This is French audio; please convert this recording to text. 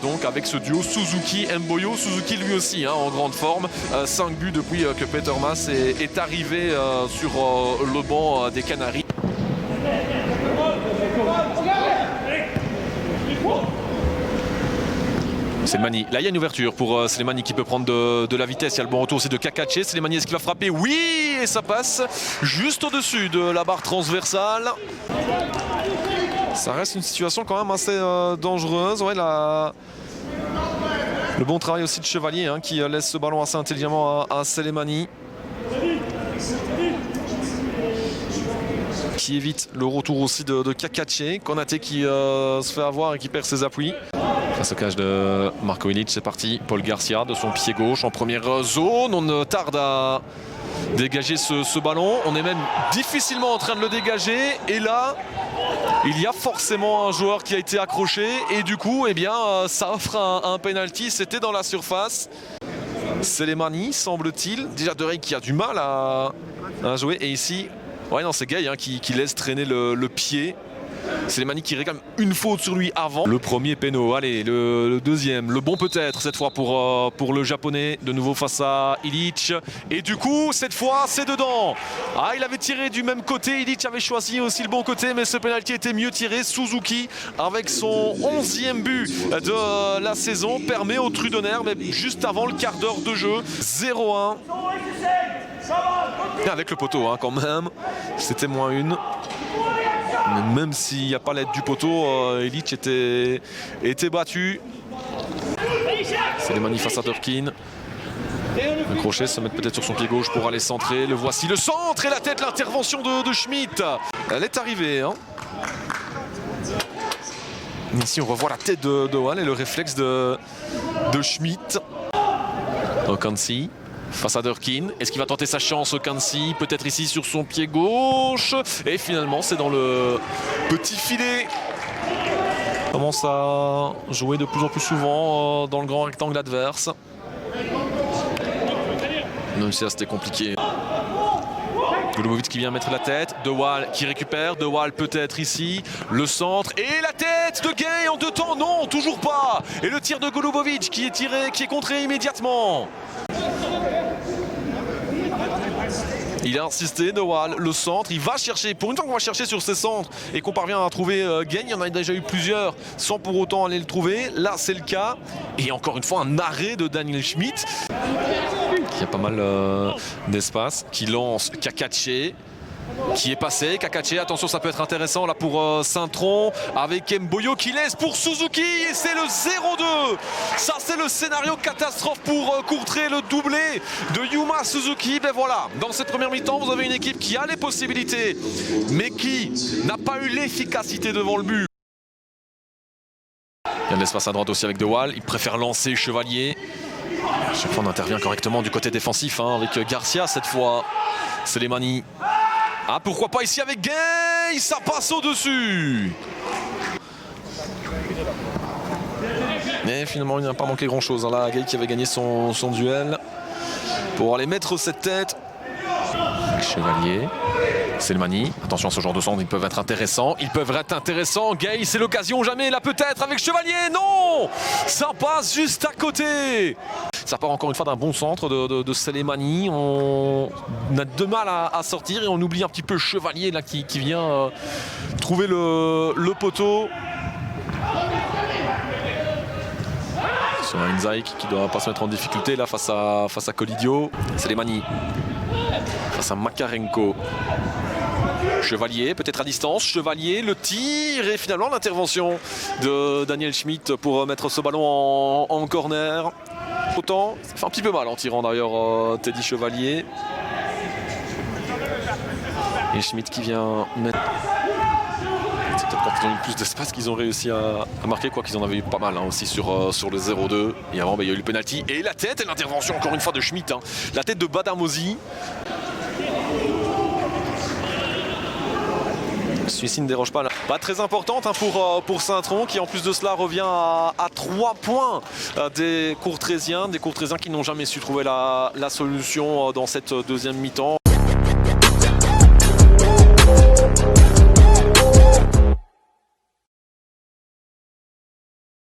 Donc avec ce duo Suzuki-Mboyo, Suzuki lui aussi en grande forme, 5 buts depuis que Peter Mas est arrivé sur le banc des Canaries. Slimani, là il y a une ouverture pour Slimani qui peut prendre de la vitesse, il y a le bon retour aussi de Kakache. Slimani, est-ce qu'il va frapper? Oui, et ça passe juste au-dessus de la barre transversale. Ça reste une situation quand même assez dangereuse. Ouais, le bon travail aussi de Chevalier qui laisse ce ballon assez intelligemment à Slimani. Qui évite le retour aussi de Kakache. Konaté qui se fait avoir et qui perd ses appuis. Face au cage de Marco Ilić, c'est parti. Paul Garcia de son pied gauche en première zone. On tarde à dégager ce ballon. On est même difficilement en train de le dégager. Et là, il y a forcément un joueur qui a été accroché. Et du coup, eh bien, ça offre un penalty. C'était dans la surface. Slimani, semble-t-il. Déjà de Rey qui a du mal à jouer. Et ici, ouais, non, c'est Gay qui laisse traîner le pied. Slimani qui réclame une faute sur lui avant. Le premier péno, allez, le deuxième, le bon peut-être cette fois pour le japonais, de nouveau face à Ilić. Et du coup, cette fois, c'est dedans. Ah, il avait tiré du même côté, Ilić avait choisi aussi le bon côté, mais ce pénalty était mieux tiré. Suzuki, avec son 11e but de la saison, permet aux Trudonner, mais juste avant le quart d'heure de jeu, 0-1. Avec le poteau quand même, c'était -1. Même s'il n'y a pas l'aide du poteau, Ilić était battu. Slimani face à Durkin. Le crochet se met peut-être sur son pied gauche pour aller centrer. Le voici, le centre et la tête, l'intervention de Schmitt. Elle est arrivée. Ici on revoit la tête de Wall et le réflexe de Schmitt. Okansi. Face à Durkin, est-ce qu'il va tenter sa chance Okansi? Peut-être ici sur son pied gauche. Et finalement c'est dans le petit filet. Il commence à jouer de plus en plus souvent dans le grand rectangle adverse. Même si là c'était compliqué. Golubovic qui vient mettre la tête, De Waal qui récupère, De Waal peut-être ici, le centre et la tête de Gay en 2 temps, non, toujours pas. Et le tir de Golubovic qui est contré immédiatement. Il a insisté, De Waal, le centre, il va chercher, pour une fois qu'on va chercher sur ses centres et qu'on parvient à trouver Gay, il y en a déjà eu plusieurs sans pour autant aller le trouver, là c'est le cas. Et encore une fois un arrêt de Daniel Schmitt, qui a pas mal d'espace, qui lance Kakache, qui est passé, Kakache, attention ça peut être intéressant là pour Saint-Tron, avec Mboyo qui laisse pour Suzuki, et c'est le 0-2. Ça c'est le scénario catastrophe pour courtrer le doublé de Yuma Suzuki. Ben voilà, dans cette première mi-temps vous avez une équipe qui a les possibilités, mais qui n'a pas eu l'efficacité devant le but. Il y a de l'espace à droite aussi avec De Waal, il préfère lancer Chevalier. À chaque fois on intervient correctement du côté défensif avec Garcia cette fois. Slimani. Ah, pourquoi pas ici avec Gay, ça passe au-dessus. Mais finalement il n'a pas manqué grand chose là, Gay qui avait gagné son duel pour aller mettre cette tête. Chevalier, Slimani, attention à ce genre de centre, ils peuvent être intéressants, Gay, c'est l'occasion jamais, là peut-être avec Chevalier, non, ça passe juste à côté. Ça part encore une fois d'un bon centre de Slimani. On a de mal à sortir et on oublie un petit peu Chevalier là qui vient trouver le poteau. Sur un Inzaïk qui ne doit pas se mettre en difficulté là face à Colidio. Slimani face à Makarenko. Chevalier, peut-être à distance, Chevalier, le tir et finalement l'intervention de Daniel Schmitt pour mettre ce ballon en corner. Autant, ça fait un petit peu mal en tirant d'ailleurs Teddy Chevalier. Et Schmitt qui vient mettre... C'est peut-être quand ils ont eu plus d'espace qu'ils ont réussi à marquer, quoi qu'ils en avaient eu pas mal aussi sur le 0-2. Et avant, il y a eu le penalty et la tête et l'intervention encore une fois de Schmitt. La tête de Badamosi. Celui-ci ne déroge pas là. Pas très importante pour Saint-Tron qui en plus de cela revient à 3 points des Courtrésiens qui n'ont jamais su trouver la solution dans cette deuxième mi-temps.